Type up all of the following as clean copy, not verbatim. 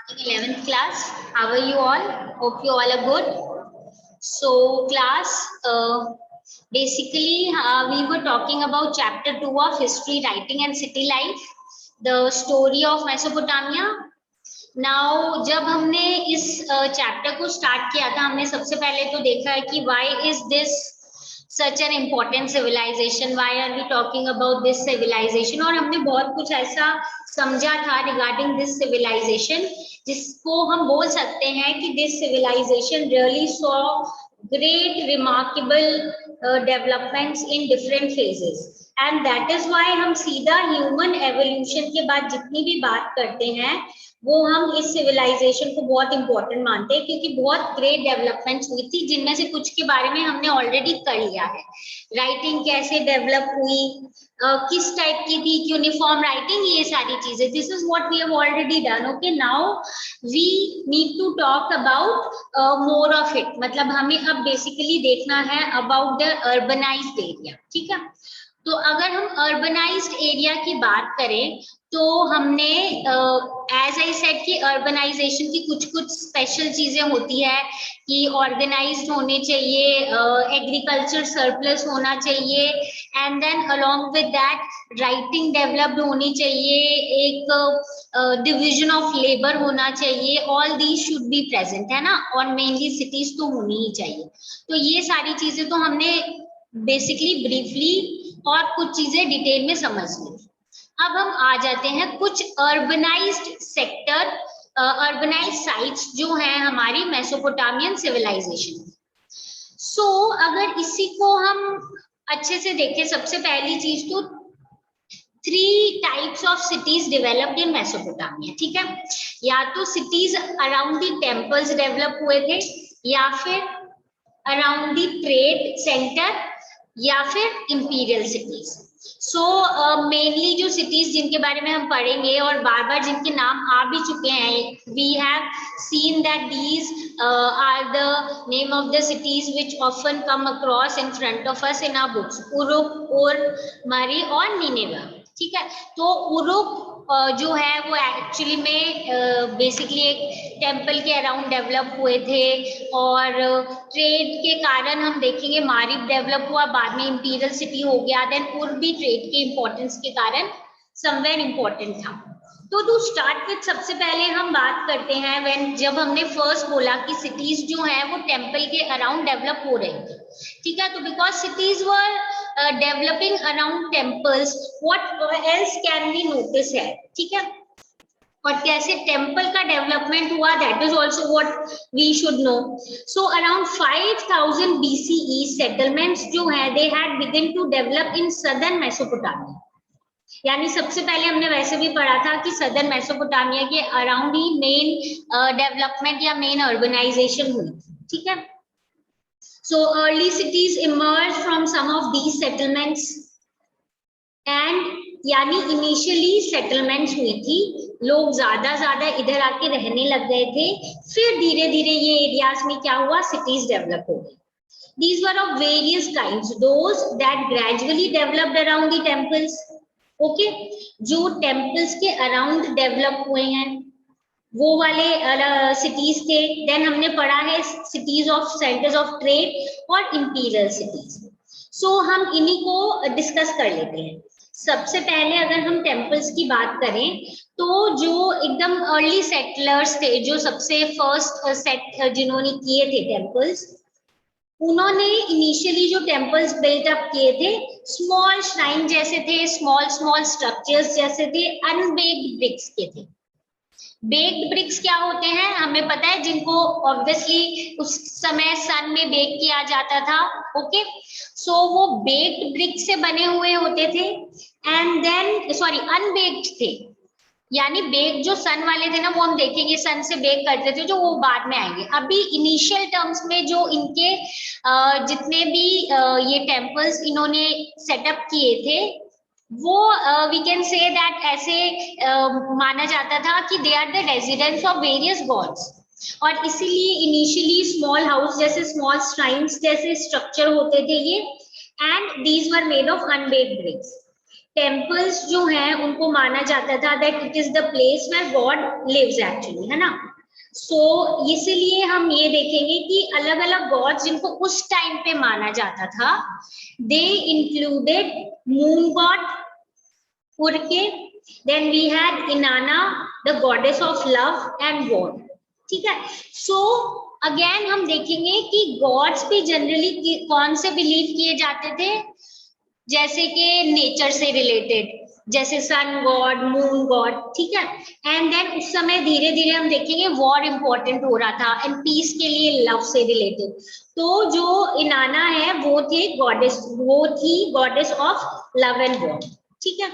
11th class. How are you all? Hope you all are good. So class, basically we were talking about chapter 2 of history, writing and city life, the story of Mesopotamia. Now जब हमने इस chapter को start किया था, हमने सबसे पहले तो देखा है कि why is this such an important civilization, why are we talking about this civilization, और हमने बहुत कुछ ऐसा समझा था regarding this civilization जिसको हम बोल सकते हैं कि this civilization really saw great remarkable developments in different phases, and that is why हम सीधा human evolution के बाद जितनी भी बात करते हैं वो हम इस सिविलाइजेशन को बहुत इंपॉर्टेंट मानते हैं, क्योंकि बहुत ग्रेट डेवलपमेंट्स हुई थी, जिनमें से कुछ के बारे में हमने ऑलरेडी कर लिया है। राइटिंग कैसे डेवलप हुई, किस टाइप की थी, यूनिफॉर्म राइटिंग, ये सारी चीजें, this is what we have already done. Okay, now we need to talk about more of it, मतलब हमें अब बेसिकली देखना है अबाउट द अर्बनाइज्ड एरिया। ठीक है, तो अगर हम अर्बनाइज्ड एरिया की बात करें तो हमने एज आई सेड कि अर्बनाइजेशन की कुछ कुछ स्पेशल चीजें होती है कि ऑर्गेनाइज्ड होने चाहिए, एग्रीकल्चर सरप्लस होना चाहिए, and then along with that writing developed होनी चाहिए, एक डिवीजन ऑफ लेबर होना चाहिए, all these should be present, है ना, और मेनली सिटीज तो होनी ही चाहिए। तो ये सारी चीजें तो हमने बेसिकली ब्रीफली और कुछ चीजें डिटेल में समझ ली। अब हम आ जाते हैं कुछ अर्बनाइज्ड सेक्टर, अर्बनाइज्ड साइट्स जो हैं हमारी मेसोपोटामियन सिविलाइजेशन। सो अगर इसी को हम अच्छे से देखें, सबसे पहली चीज तो 3 types of cities developed in Mesopotamia. ठीक है, या तो cities around the temples develop हुए थे, या फिर अराउंड द ट्रेड सेंटर, या फिर इंपीरियल सिटीज। सो मेनली जो सिटीज जिनके बारे में हम पढ़ेंगे और बार बार जिनके नाम आ भी चुके हैं, we have seen that these are the name of the cities which often come across in front of us in our books, Uruk, Ur, Mari और निनेवा। ठीक है, तो उरुक जो है वो एक्चुअली में बेसिकली एक टेम्पल के अराउंड डेवलप हुए थे, और ट्रेड के कारण हम देखेंगे मारिब डेवलप हुआ, बाद में इंपीरियल सिटी हो गया, देन उर भी ट्रेड के इंपॉर्टेंस के कारण समवेयर इंपॉर्टेंट था। तो टू स्टार्ट विद सबसे पहले हम बात करते हैं व्हेन, जब हमने फर्स्ट बोला कि सिटीज जो है वो टेम्पल के अराउंड डेवलप हो रही थी। ठीक है, तो because cities were developing around temples, what else can be notice है। ठीक है, और कैसे टेम्पल का डेवलपमेंट हुआ, that is also what we should know. So around 5000 BCE settlements जो है they had begin to develop in southern Mesopotamia. यानी सबसे पहले हमने वैसे भी पढ़ा था कि सदर्न मेसोपोटामिया के अराउंड ही मेन डेवलपमेंट या मेन अर्बनाइजेशन हुई। ठीक है, so early cities emerge from some of these settlements, and यानी इनिशियली सेटलमेंट्स हुई थी, लोग ज्यादा इधर आके रहने लग गए थे, फिर धीरे धीरे ये एरियाज में क्या हुआ, सिटीज डेवलप हो गई। These were of various kinds, those that gradually developed around the temples. Okay, जो टेम्पल्स के अराउंड डेवलप हुए हैं वो वाले सिटीज थे। देन हमने पढ़ा है cities of centres of trade और इंपीरियल सिटीज। सो हम इन्हीं को डिस्कस कर लेते हैं। सबसे पहले अगर हम टेम्पल्स की बात करें तो जो एकदम अर्ली सेटलर्स थे, जो सबसे फर्स्ट सेट जिन्होंने किए थे टेम्पल्स, उन्होंने इनिशियली जो टेम्पल्स बिल्डअप किए थे स्मॉल श्राइन जैसे थे, स्मॉल स्ट्रक्चर्स जैसे थे, अनबेक्ड ब्रिक्स के थे। बेक्ड ब्रिक्स क्या होते हैं हमें पता है, जिनको ऑब्वियसली उस समय सन में बेक किया जाता था। ओके, सो वो बेक्ड ब्रिक से बने हुए होते थे, एंड देन सॉरी अनबेक्ड थे, यानी बेक जो सन वाले थे ना वो हम देखेंगे सन से बेक करते थे, जो वो बाद में आएंगे। अभी इनिशियल टर्म्स में जो इनके जितने भी ये टेम्पल्स इन्होंने सेटअप किए थे वो वी कैन से दैट ऐसे माना जाता था कि they are the residence of various gods, और इसीलिए इनिशियली स्मॉल हाउस जैसे स्मॉल श्राइन्स जैसे स्ट्रक्चर होते थे ये, and these were made of unbaked bricks. Temples जो हैं उनको माना जाता था that it is the place where god lives actually, है ना। सो इसीलिए हम ये देखेंगे कि अलग अलग गॉड्स जिनको उस टाइम पे माना जाता था, they included moon god Urke, then we had Inanna the goddess of love and war, ठीक है। सो अगेन हम देखेंगे कि गॉड्स भी जनरली कौन से बिलीव किए जाते थे, जैसे कि नेचर से रिलेटेड, जैसे सन गॉड, मून गॉड, ठीक है। एंड देन उस समय धीरे धीरे हम देखेंगे वॉर इंपॉर्टेंट हो रहा था एंड पीस के लिए लव से रिलेटेड। तो जो इनाना है वो थे गॉडेस, वो थी goddess of love and war, ठीक है।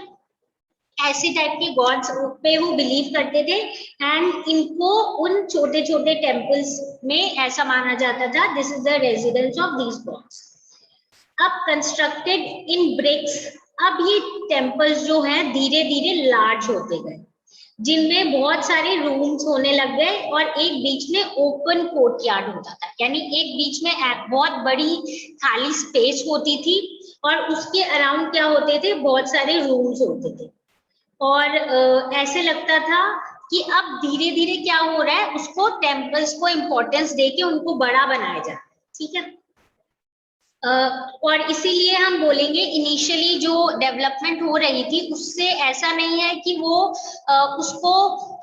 ऐसे टाइप के गॉड्स पे वो बिलीव करते थे एंड इनको उन छोटे छोटे टेम्पल्स में ऐसा माना जाता था this is the residence of these gods. अब कंस्ट्रक्टेड इन ब्रिक्स, अब ये टेम्पल्स जो है धीरे धीरे लार्ज होते गए, जिनमें बहुत सारे रूम्स होने लग गए और एक बीच में ओपन कोर्टयार्ड होता था, यानी एक बीच में बहुत बड़ी खाली स्पेस होती थी और उसके अराउंड क्या होते थे, बहुत सारे रूम्स होते थे। और ऐसे लगता था कि अब धीरे धीरे क्या हो रहा है, उसको टेम्पल्स को इम्पोर्टेंस देके उनको बड़ा बनाया जाए, ठीक है। और इसीलिए हम बोलेंगे इनिशियली जो डेवलपमेंट हो रही थी उससे ऐसा नहीं है कि वो उसको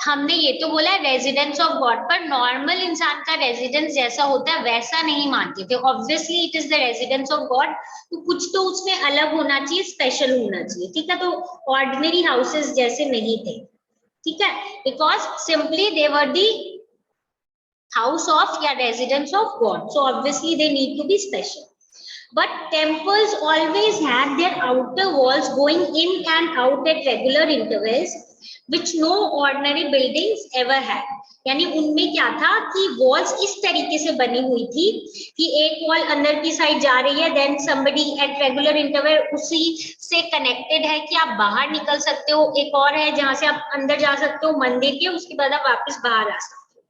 हमने ये तो बोला रेजिडेंस ऑफ गॉड, पर नॉर्मल इंसान का रेजिडेंस जैसा होता है वैसा नहीं मानते थे। Obviously it is the residence of God, तो कुछ तो उसमें अलग होना चाहिए, स्पेशल होना चाहिए, ठीक है। तो ऑर्डिनरी हाउसेस जैसे नहीं थे, ठीक है, because simply they were the house of या residence of god, so obviously they need to be special. But temples always had their outer walls going in and out at regular intervals, which no ordinary buildings ever had. यानी उनमें क्या था कि walls इस तरीके से बनी हुई थी कि एक वॉल अंदर की साइड जा रही है, then somebody at regular interval उसी से कनेक्टेड है कि आप बाहर निकल सकते हो, एक और है जहां से आप अंदर जा सकते हो मंदिर के, उसके बाद आप वापस बाहर आ सकते हो।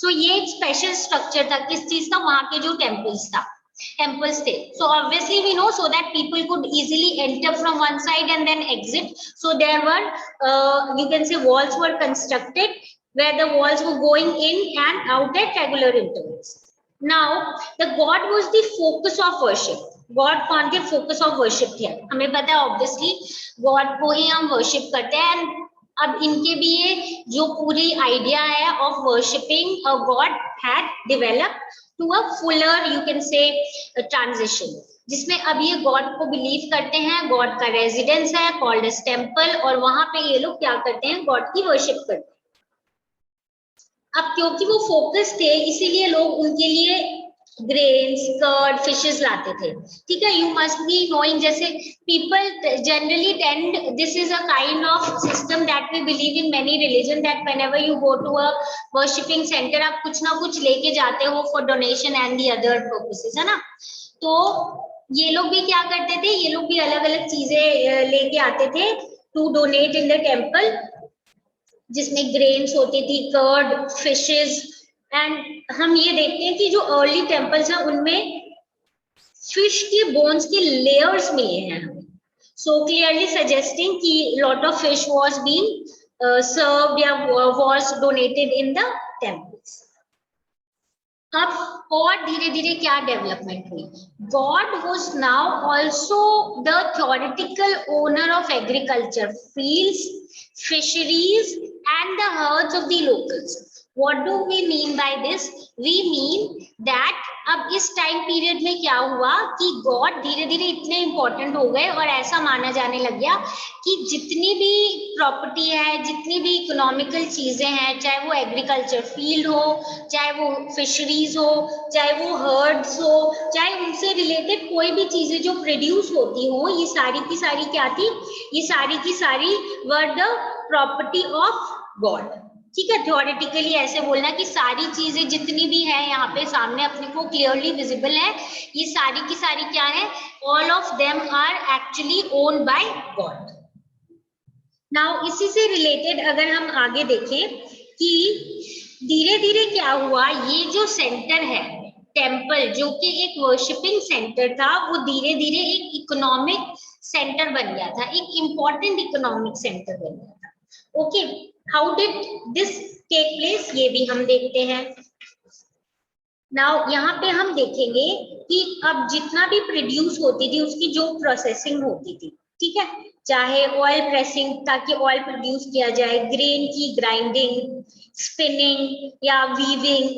सो ये एक स्पेशल स्ट्रक्चर था किस चीज का, वहां के जो temples थे। So obviously we know so that people could easily enter from one side and then exit. So there were you can say walls were constructed where the walls were going in and out at regular intervals. Now the god was the focus of worship. God कौन थे, focus of worship थे। हमें पता है obviously God को ही हम worship करते हैं। and अब इनके भी ये जो पूरी आइडिया है of worshipping a God had developed to a fuller you can say transition, जिसमें अब ये गॉड को बिलीव करते हैं, गॉड का रेजिडेंस है कॉल्ड एज टेम्पल, और वहां पे ये लोग क्या करते हैं, गॉड की वर्शिप करते हैं। अब क्योंकि वो फोकस थे इसीलिए लोग उनके लिए ग्रेन्स, कर्ड, फिशेस लाते थे, ठीक है। यू मस्ट बी नोइंग, जैसे people generally tend, this is a kind of system that we believe in many religion, that whenever you go to a worshipping centre आप कुछ ना कुछ लेके जाते हो for donation and the other purposes, है ना। तो ये लोग भी क्या करते थे, ये लोग भी अलग अलग चीजें लेके आते थे to donate in the temple, जिसमें ग्रेन्स होती थी, कर्ड, फिशेस। एंड हम ये देखते हैं कि जो अर्ली टेम्पल्स हैं उनमें फिश के बोन्स के लेयर्स मिले हैं हमें, सो क्लियरली सजेस्टिंग कि lot of fish was being served या was donated in the temples. अब और धीरे धीरे क्या डेवलपमेंट हुई, god was now also the theoretical owner of agriculture, fields, fisheries and the herds of the locals. What do we mean by this? We mean that अब इस time period में क्या हुआ कि गॉड धीरे धीरे इतने इंपॉर्टेंट हो गए और ऐसा माना जाने लग गया कि जितनी भी प्रॉपर्टी है, जितनी भी इकोनॉमिकल चीजें हैं, चाहे वो एग्रीकल्चर फील्ड हो, चाहे वो फिशरीज हो, चाहे वो हर्ड्स हो, चाहे उनसे रिलेटेड कोई भी चीजें जो प्रोड्यूस होती हो, ये सारी की सारी क्या थी, ये सारी की सारी were the property of God, ठीक है। थ्योरेटिकली ऐसे बोलना कि सारी चीजें जितनी भी है यहाँ पे सामने अपने को क्लियरली विजिबल है, ये सारी की सारी क्या है, all of them are actually owned by god. Now इसी से रिलेटेड अगर हम आगे देखें कि धीरे धीरे क्या हुआ, ये जो सेंटर है टेम्पल जो कि एक वर्शिपिंग सेंटर था, वो धीरे धीरे एक इकोनॉमिक सेंटर बन गया था, एक इम्पोर्टेंट इकोनॉमिक सेंटर बन गया था। Okay, how did this take place, ये भी हम देखते हैं। नाउ यहाँ पे हम देखेंगे कि अब जितना भी प्रोड्यूस होती थी उसकी जो प्रोसेसिंग होती थी, ठीक है, चाहे ऑयल प्रेसिंग ताकि ऑयल प्रोड्यूस किया जाए, ग्रेन की ग्राइंडिंग, स्पिनिंग या वीविंग,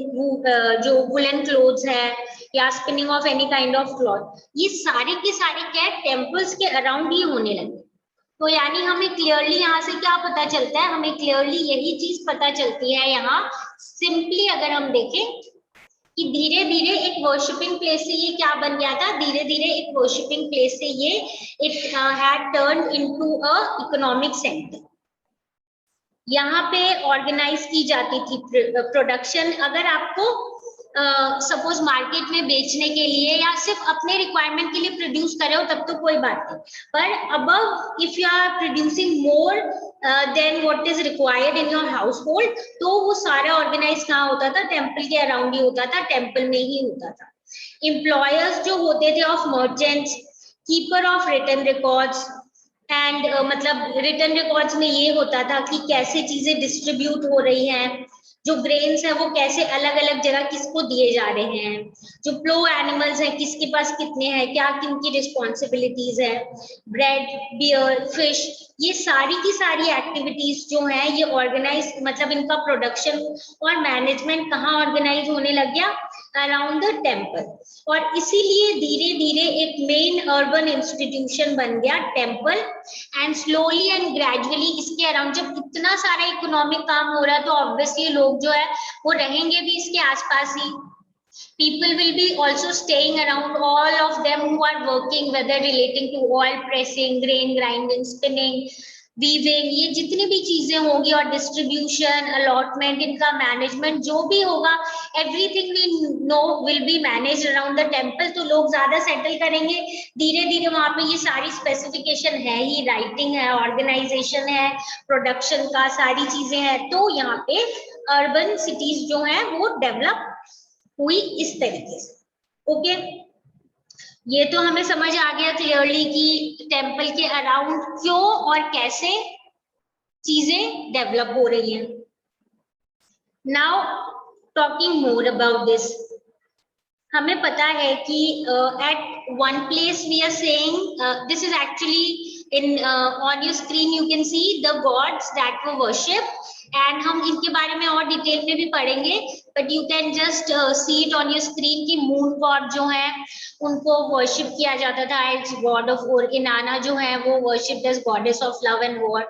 जो वुलन क्लोथ्स है या spinning of any kind of cloth, ये सारे के सारे क्या टेम्पल्स के अराउंड ही होने लगे। तो यानी हमें क्लियरली यहाँ से क्या पता चलता है, हमें क्लियरली यही चीज पता चलती है यहाँ सिंपली अगर हम देखें कि धीरे धीरे एक वर्शिपिंग प्लेस से ये क्या बन गया था, धीरे धीरे एक वर्शिपिंग प्लेस से ये it had turned into a economic centre. यहाँ पे ऑर्गेनाइज की जाती थी प्रोडक्शन। अगर आपको सपोज मार्केट में बेचने के लिए या सिर्फ अपने रिक्वायरमेंट के लिए प्रोड्यूस कर रहे हो तब तो कोई बात नहीं, पर above if you are producing more than what is required in your household, तो वो सारा ऑर्गेनाइज कहाँ होता था, टेम्पल के अराउंड ही होता था, टेम्पल में ही होता था। एम्प्लॉयर्स जो होते थे of merchants, keeper of return records and मतलब रिटर्न रिकॉर्ड्स में ये होता था कि कैसे चीजें डिस्ट्रीब्यूट हो रही हैं, जो ग्रेन्स है वो कैसे अलग अलग जगह किसको दिए जा रहे हैं, जो प्लो एनिमल्स हैं किसके पास कितने हैं, क्या किनकी रिस्पॉन्सिबिलिटीज है, ब्रेड, बियर, फिश, ये सारी की सारी एक्टिविटीज जो है ये ऑर्गेनाइज मतलब इनका प्रोडक्शन और मैनेजमेंट कहाँ ऑर्गेनाइज होने लग गया, अराउंड द टेम्पल। और इसीलिए धीरे धीरे एक मेन अर्बन इंस्टीट्यूशन बन गया temple, and slowly and gradually इसके अराउंड जब इतना सारा इकोनॉमिक काम हो रहा है तो ऑब्वियसली लोग जो है वो रहेंगे भी इसके आसपास ही। People will be also staying around, all of them who are working whether relating to oil pressing, grain grinding, spinning, weaving, ये जितनी भी चीजें होंगी और डिस्ट्रीब्यूशन, अलॉटमेंट, इनका मैनेजमेंट जो भी होगा, everything we know will be manage around the temple. तो लोग ज्यादा सेटल करेंगे धीरे धीरे वहां पे, ये सारी स्पेसिफिकेशन है ही, राइटिंग है, ऑर्गेनाइजेशन है, प्रोडक्शन का सारी चीजें हैं, तो यहाँ पे अर्बन सिटीज जो है वो डेवलप हुई इस तरीके से। ओके, ये तो हमें समझ आ गया क्लियरली कि टेम्पल के अराउंड क्यों और कैसे चीजें डेवलप हो रही हैं। Now talking more about this, हमें पता है कि at one place we are saying, this is actually in on your screen you can see the gods that were worshipped, and हम इनके बारे में और डिटेल में भी पढ़ेंगे, but you can just see it on your screen कि moon god जो है उनको वर्शिप किया जाता था as god of war, Inanna जो है वो worshipped as goddess of love and war,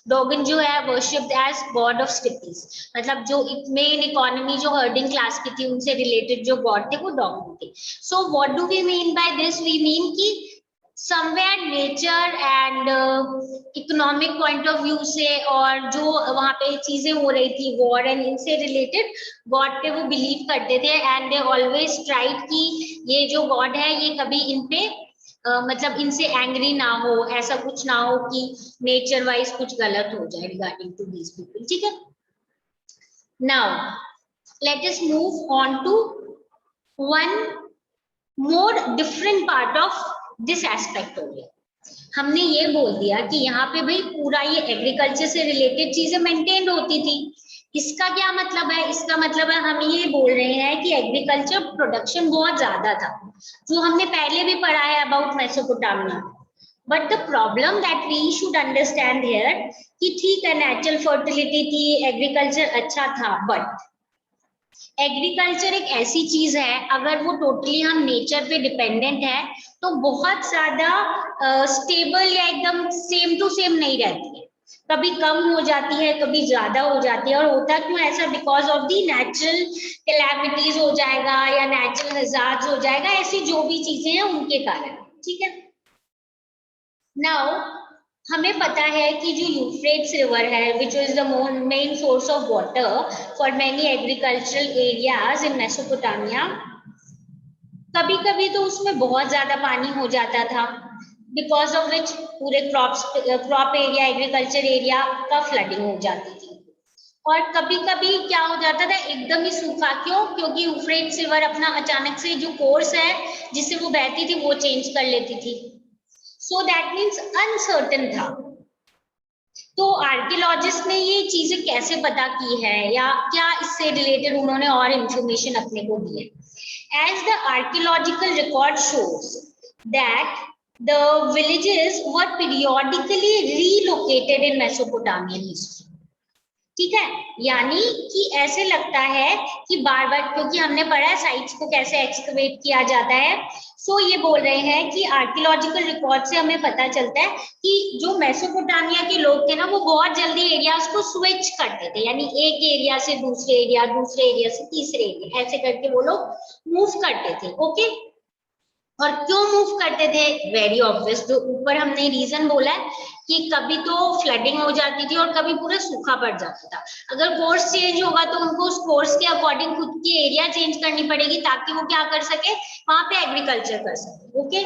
Dagan जो है worshipped as god of steppes, मतलब जो मेन इकोनॉमी जो हर्डिंग क्लास की थी उनसे रिलेटेड जो गॉड थे वो डोगन थे। So what do we mean by this, we mean कि somewhere nature and economic point of view से और जो वहां पे चीजें हो रही थी वॉर एंड इनसे रिलेटेड गॉड पे वो बिलीव करते थे, एंड दे ऑलवेज ट्राइड कि ये जो गॉड है ये कभी इन पे मतलब इनसे एंग्री ना हो, ऐसा कुछ ना हो कि नेचर वाइज कुछ गलत हो जाए रिगार्डिंग टू दीज पीपल। ठीक है, now let us move on to one more different part of this aspect हो गया। हमने ये बोल दिया कि यहाँ पे भाई पूरा ये एग्रीकल्चर से रिलेटेड चीजें मेंटेन होती थी, इसका क्या मतलब है, इसका मतलब है हम ये बोल रहे हैं कि एग्रीकल्चर प्रोडक्शन बहुत ज्यादा था, जो हमने पहले भी पढ़ा है about Mesopotamia. But the problem that we should understand here कि ठीक है नेचुरल फर्टिलिटी थी, एग्रीकल्चर अच्छा था, बट एग्रीकल्चर एक ऐसी चीज है अगर वो टोटली हम नेचर पे डिपेंडेंट है तो बहुत ज्यादा स्टेबल या एकदम सेम टू सेम नहीं रहती है, कभी कम हो जाती है, कभी ज्यादा हो जाती है। और होता क्यों ऐसा, because of the natural calamities हो जाएगा या नेचुरल हैजार्ड्स हो जाएगा, ऐसी जो भी चीजें हैं उनके कारण। ठीक है, नाउ हमें पता है कि जो यूफ्रेट्स रिवर है which is the main source of water for many agricultural areas in Mesopotamia, कभी कभी तो उसमें बहुत ज्यादा पानी हो जाता था, बिकॉज ऑफ विच पूरे क्रॉप एरिया, एग्रीकल्चर एरिया का फ्लडिंग हो जाती थी। और कभी कभी क्या हो जाता था एकदम ही सूखा, क्यों, क्योंकि यूफ्रेट्स रिवर अपना अचानक से जो कोर्स है जिससे वो बहती थी वो चेंज कर लेती थी। सो दैट मीन्स अनसर्टेन था। तो आर्कियोलॉजिस्ट ने ये चीजें कैसे पता की है या क्या इससे रिलेटेड उन्होंने और इंफॉर्मेशन अपने को दी है? As the archaeological record shows that the villages were periodically relocated in Mesopotamian history. ठीक है, यानी कि ऐसे लगता है कि बार बार, क्योंकि हमने पढ़ा है साइट्स को कैसे एक्सकवेट किया जाता है, सो ये बोल रहे हैं कि आर्कियोलॉजिकल रिकॉर्ड से हमें पता चलता है कि जो मेसोपोटामिया के लोग थे ना, वो बहुत जल्दी एरियाज को स्विच करते थे, यानी एक एरिया से दूसरे एरिया से तीसरे एरिया, ऐसे करके वो लोग मूव करते थे। ओके, और क्यों मूव करते थे? वेरी ऑब्वियस, जो ऊपर हमने रीजन बोला है कि कभी तो फ्लडिंग हो जाती थी और कभी पूरा सूखा पड़ जाता था। अगर कोर्स चेंज होगा तो उनको उस कोर्स के अकॉर्डिंग खुद की एरिया चेंज करनी पड़ेगी ताकि वो क्या कर सके, वहां पे एग्रीकल्चर कर सके। Okay,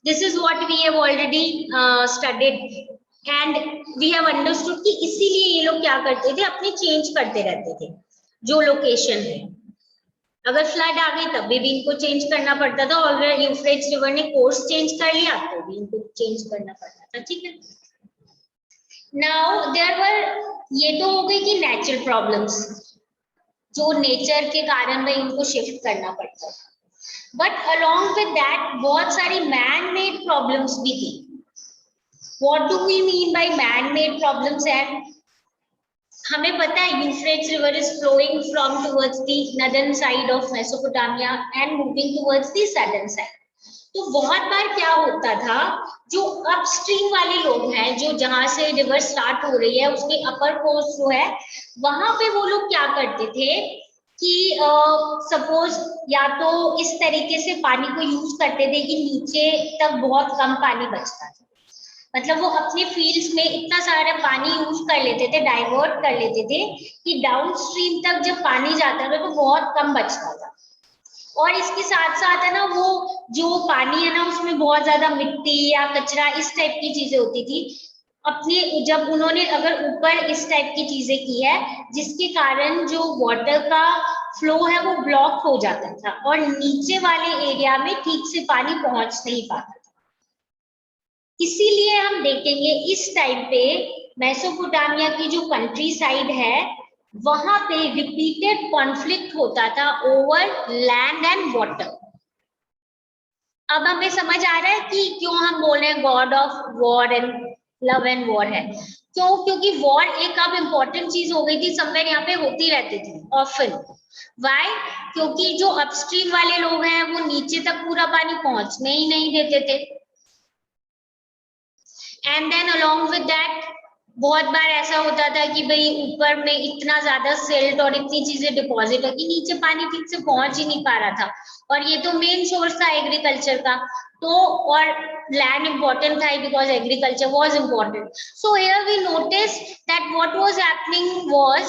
this is what we have already studied and we have understood कि इसीलिए ये लोग क्या करते थे, अपनी चेंज करते रहते थे जो लोकेशन है। अगर फ्लड आ गई तब भी इनको चेंज करना पड़ता था, और अगर यूफ्रेट्स रिवर ने कोर्स चेंज कर लिया तो भी इनको चेंज करना पड़ता था। ठीक है, नाउ देयर वर, ये तो हो गई कि नेचुरल प्रॉब्लम्स, जो नेचर के कारण में इनको शिफ्ट करना पड़ता था, बट अलोंग विद दैट बहुत सारी मैन मेड प्रॉब्लम्स भी थी। What do we mean by man made problems? And हमें पता है Euphrates river is flowing from towards the northern side of Mesopotamia and moving towards the southern side. तो बहुत बार क्या होता था, जो अपस्ट्रीम वाले लोग हैं, जो जहां से रिवर स्टार्ट हो रही है उसके अपर कोर्स जो है, वहां पे वो लोग क्या करते थे कि सपोज या तो इस तरीके से पानी को यूज करते थे कि नीचे तक बहुत कम पानी बचता था, मतलब वो अपने फील्ड्स में इतना सारा पानी यूज कर लेते थे, डाइवर्ट कर लेते थे कि डाउन स्ट्रीम तक जब पानी जाता था तो बहुत कम बचता था। और इसके साथ साथ है ना, वो जो पानी है ना उसमें बहुत ज्यादा मिट्टी या कचरा इस टाइप की चीजें होती थी। अपने जब उन्होंने अगर ऊपर इस टाइप की चीजें की है जिसके कारण जो वाटर का फ्लो है वो ब्लॉक हो जाता था और नीचे वाले एरिया में ठीक से पानी पहुंच नहीं पाता। इसीलिए हम देखेंगे इस टाइम पे मेसोपोटामिया की जो कंट्री साइड है वहां पे रिपीटेड कॉन्फ्लिक्ट होता था ओवर लैंड एंड वाटर। अब हमें समझ आ रहा है कि क्यों हम बोल रहे हैं God of war and love and war है। क्यों? क्योंकि वॉर एक अब इम्पोर्टेंट चीज हो गई थी, समवेयर यहाँ पे होती रहती थी ऑफन। वाई? क्योंकि जो अपस्ट्रीम वाले लोग हैं वो नीचे तक पूरा पानी पहुंचने ही नहीं देते थे। And then along with that बहुत बार ऐसा होता था कि भाई ऊपर में इतना ज्यादा सिल्ट और इतनी चीजें डिपॉजिट है कि नीचे पानी ठीक से पहुंच ही नहीं पा रहा था, और ये तो मेन सोर्स था एग्रीकल्चर का। तो और लैंड इंपॉर्टेंट था because agriculture was important. So here we notice that what was happening was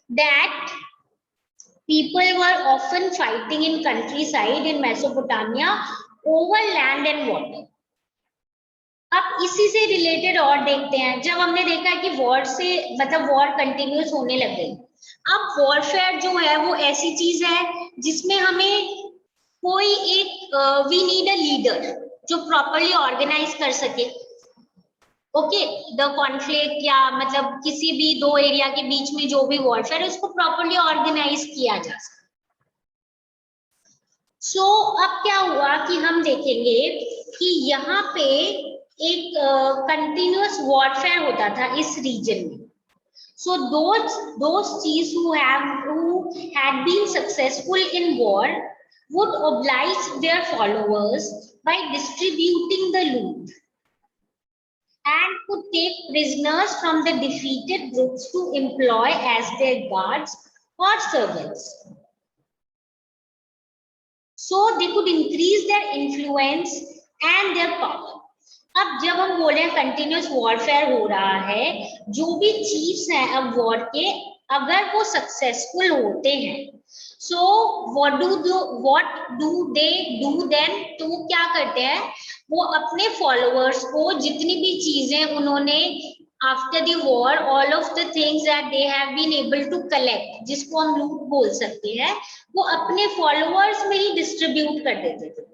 that people were often fighting in countryside in Mesopotamia over land and water. अब इसी से related और देखते हैं, जब हमने देखा कि वॉर से मतलब वॉर कंटिन्यूस होने लग गई, अब वॉरफेयर जो है वो ऐसी चीज है जिसमें हमें कोई एक वी नीड अ लीडर जो प्रॉपरली ऑर्गेनाइज कर सके। ओके, द कॉन्फ्लिक्ट या मतलब किसी भी दो एरिया के बीच में जो भी वॉरफेयर है उसको प्रॉपरली ऑर्गेनाइज किया जा सके। सो अब क्या हुआ कि हम देखेंगे कि यहाँ पे एक कंटिन्यूअस वॉरफेयर होता था इस रीजन में। So those chiefs who had been successful in war would oblige their followers by distributing the loot and could take prisoners from the defeated groups to employ as their guards or servants. So they could increase their influence and their power. अब जब हम बोले continuous warfare हो रहा है, जो भी chiefs हैं अब वॉर के, अगर वो सक्सेसफुल होते हैं, so what do they do then, तो वो क्या करते हैं, वो अपने फॉलोअर्स को जितनी भी चीजें उन्होंने after the war, all of the things that they have been able to collect, जिसको हम लूट बोल सकते हैं, वो अपने फॉलोअर्स में ही डिस्ट्रीब्यूट कर देते थे।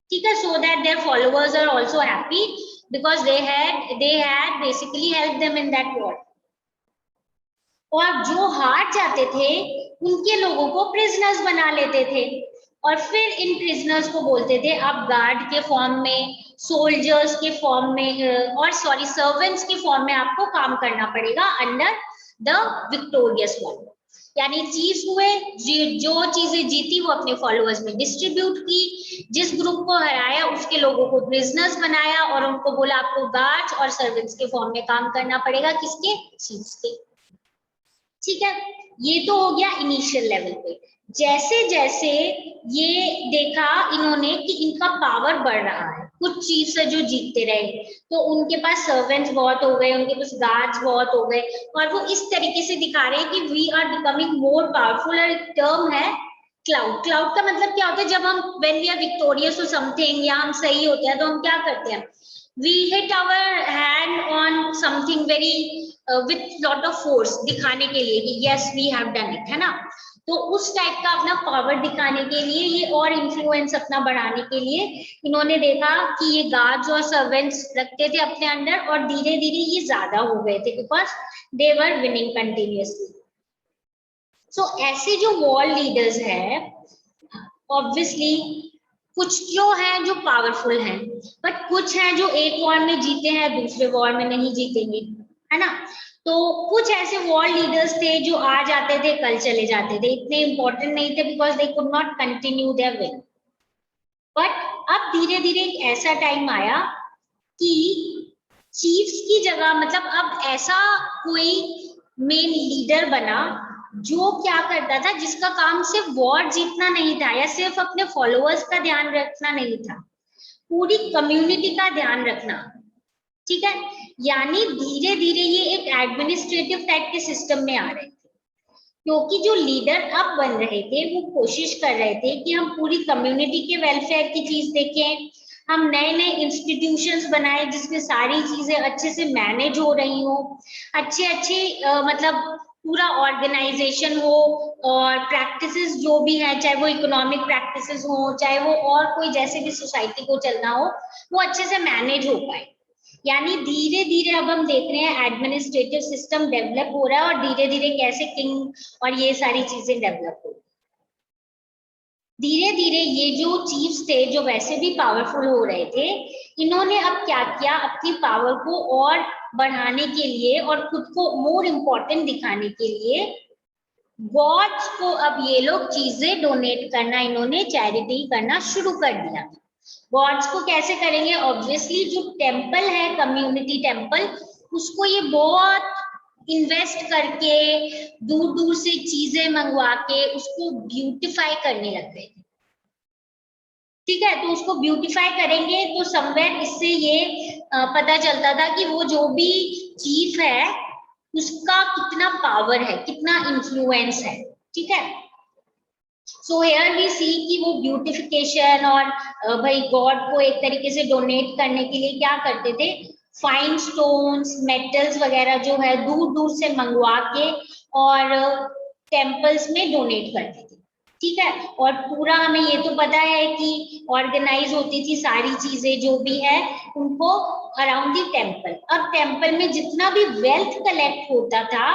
ठीक है, so that their followers are also happy because they had basically helped them in that war. और जो हार जाते थे उनके लोगों को प्रिजनर्स बना लेते थे और फिर इन प्रिजनर्स को बोलते थे आप गार्ड के फॉर्म में, सोल्जर्स के फॉर्म में और सॉरी सर्वेंट्स के फॉर्म में आपको काम करना पड़ेगा अंडर द विक्टोरियस वन। यानी चीफ हुए, जो चीजें जीती वो अपने फॉलोअर्स में डिस्ट्रीब्यूट की, जिस ग्रुप को हराया उसके लोगों को प्रिजनर्स बनाया और उनको बोला आपको गार्ड्स और सर्वेंट्स के फॉर्म में काम करना पड़ेगा, किसके, चीफ्स के। ठीक है, ये तो हो गया इनिशियल लेवल पे। जैसे जैसे ये देखा इन्होंने कि इनका पावर बढ़ रहा है, कुछ चीफ्स है जो जीतते रहे तो उनके पास सर्वेंट्स बहुत हो गए, उनके पास गार्ड्स बहुत हो गए और वो इस तरीके से दिखा रहे हैं कि we are becoming more powerful. और टर्म है क्लाउड। क्लाउड का मतलब क्या होता है, जब हम when we are victorious to something या हम सही होते हैं तो हम क्या करते हैं, we hit our hand on something very with lot of force, दिखाने के लिए कि yes we have done it, है ना। तो उस टाइप का अपना पावर दिखाने के लिए ये और इन्फ्लुएंस अपना बढ़ाने के लिए इन्होंने देखा कि ये गार्ड्स और सर्वेंट्स रखते थे अपने अंडर और धीरे धीरे ये ज्यादा हो गए थे because they were winning continuously. So ऐसे जो वॉर लीडर्स है ऑब्वियसली कुछ जो है जो पावरफुल हैं, बट कुछ हैं जो एक वॉर में जीते हैं दूसरे वॉर में नहीं जीतेंगे, है ना। तो कुछ ऐसे वॉर लीडर्स थे जो आ जाते थे कल चले जाते थे, इतने इंपॉर्टेंट नहीं थे because they could not continue their win. But अब धीरे धीरे एक ऐसा टाइम आया कि चीफ्स की जगह मतलब अब ऐसा कोई मेन लीडर बना जो क्या करता था, जिसका काम सिर्फ वॉर जीतना नहीं था या सिर्फ अपने फॉलोअर्स का ध्यान रखना नहीं था, पूरी कम्युनिटी का ध्यान रखना। ठीक है, यानी धीरे धीरे ये एक एडमिनिस्ट्रेटिव टाइप के सिस्टम में आ रहे थे क्योंकि जो लीडर अब बन रहे थे वो कोशिश कर रहे थे कि हम पूरी कम्युनिटी के वेलफेयर की चीज देखें, हम नए नए इंस्टीट्यूशंस बनाए जिसमें सारी चीजें अच्छे से मैनेज हो रही हो, अच्छे अच्छे मतलब पूरा ऑर्गेनाइजेशन हो और प्रैक्टिसेस जो भी है, चाहे वो इकोनॉमिक प्रैक्टिसेस हो चाहे वो और कोई जैसे भी सोसाइटी को चलना हो, वो अच्छे से मैनेज हो पाए। यानी धीरे धीरे अब हम देख रहे हैं एडमिनिस्ट्रेटिव सिस्टम डेवलप हो रहा है और धीरे धीरे कैसे किंग और ये सारी चीजें डेवलप हो। धीरे धीरे ये जो चीफ्स थे जो वैसे भी पावरफुल हो रहे थे, इन्होंने अब क्या किया, अपनी पावर को और बढ़ाने के लिए और खुद को मोर इम्पोर्टेंट दिखाने के लिए गॉड्स को अब ये लोग चीजें डोनेट करना, इन्होंने चैरिटी करना शुरू कर दिया। गॉड्स को कैसे करेंगे, ऑब्वियसली जो टेम्पल है कम्युनिटी टेम्पल उसको ये बहुत इन्वेस्ट करके दूर दूर से चीजें मंगवा के उसको ब्यूटिफाई करने लग गए। ठीक है, तो उसको ब्यूटिफाई करेंगे तो समवेयर इससे ये पता चलता था कि वो जो भी चीफ है उसका कितना पावर है, कितना इन्फ्लुएंस है। ठीक है, सो हेयर वी सी कि वो ब्यूटिफिकेशन और भाई गॉड को एक तरीके से डोनेट करने के लिए क्या करते थे, फाइन स्टोन्स मेटल्स वगैरह जो है दूर दूर से मंगवा के और टेम्पल्स में डोनेट करते थे। ठीक है, और पूरा हमें ये तो पता है कि ऑर्गेनाइज होती थी सारी चीजें जो भी है उनको अराउंड दी टेम्पल। अब टेम्पल में जितना भी वेल्थ कलेक्ट होता था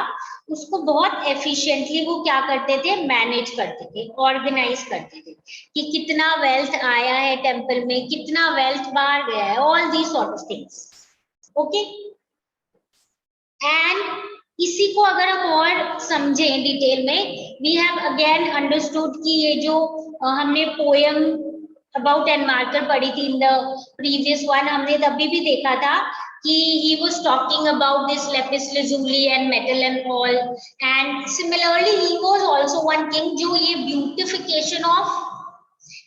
उसको बहुत एफिशिएंटली वो क्या करते थे, मैनेज करते थे, ऑर्गेनाइज करते थे कि कितना वेल्थ आया है टेम्पल में, कितना वेल्थ बाहर गया है, all the sort of things. Okay, and इसी को अगर हम और समझें डिटेल में, वी हैव अगेन अंडरस्टूड कि ये जो हमने पोएम अबाउट एनमार्कर पढ़ी थी इन द प्रीवियस वन, हमने तभी भी देखा था कि he was talking about this lapis lazuli and metal and all, and similarly he was also one king जो ये beautification of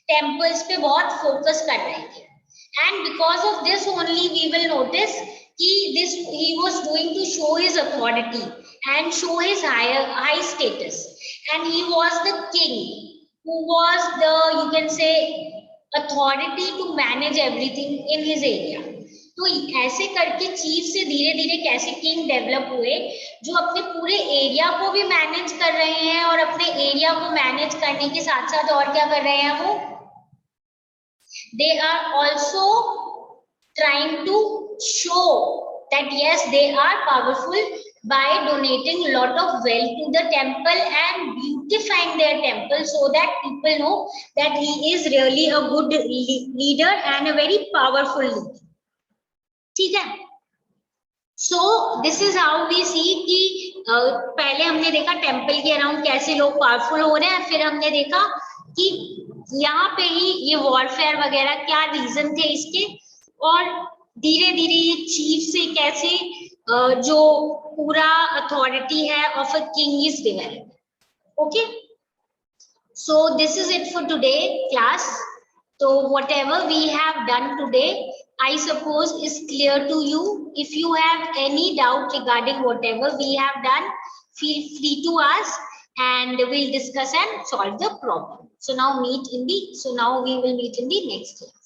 temples पे बहुत focus कर रहे थे, and because of this only we will notice कि this he was doing to show his authority and show his high status, and he was the king who was the, you can say, authority to manage everything in his area। तो ऐसे करके chief से धीरे धीरे कैसे king develop हुए जो अपने पूरे एरिया को भी मैनेज कर रहे हैं और अपने एरिया को मैनेज करने के साथ साथ और क्या कर रहे हैं, वो they are also trying to show that yes, they are powerful by donating a lot of wealth to the temple and beautifying their temple so that people know that he is really a good leader and a very powerful leader. ठीक है? So this is how we see कि पहले हमने देखा temple के around कैसे लोग powerful हो रहे हैं, फिर हमने देखा कि यहाँ पे ही ये वॉरफेयर वगैरह क्या रीजन थे इसके, और धीरे धीरे ये चीफ से कैसे जो पूरा अथॉरिटी है of a king is developed. Okay, so this is it for today class. So whatever we have done today, I suppose is clear to you. If you have any doubt regarding whatever we have done, feel free to ask and we'll discuss and solve the problem. So now we will meet in the next class.